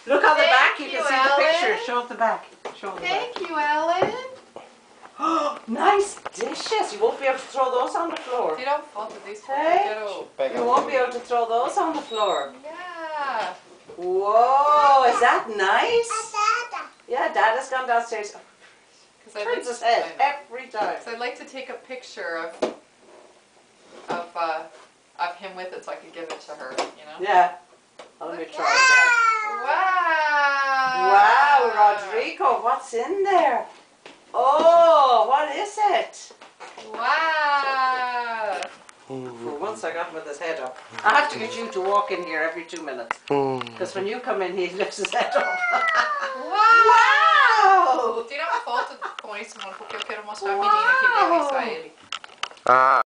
Look on the back, you Thank can see you, the picture. Ellen. Show the back. Show the back. Thank you, Ellen. Nice dishes. You won't be able to throw those on the floor. Tira foto disso, Hey? eu You won't be able to throw those on the floor. Yeah. Whoa, is that nice? Yeah, Dad has gone downstairs. Turns his head every time. So I'd like to take a picture of him with it so I could give it to her, you know? Yeah. Let me try that. Wow! Wow, Rodrigo, what's in there? Oh, what is it? Wow! For once I got him with his head up. I have to get you to walk in here every 2 minutes. Because when you come in, he lifts his head up. Uau! Tira uma foto com isso, mano, porque eu quero mostrar a menina que veio isso a ele.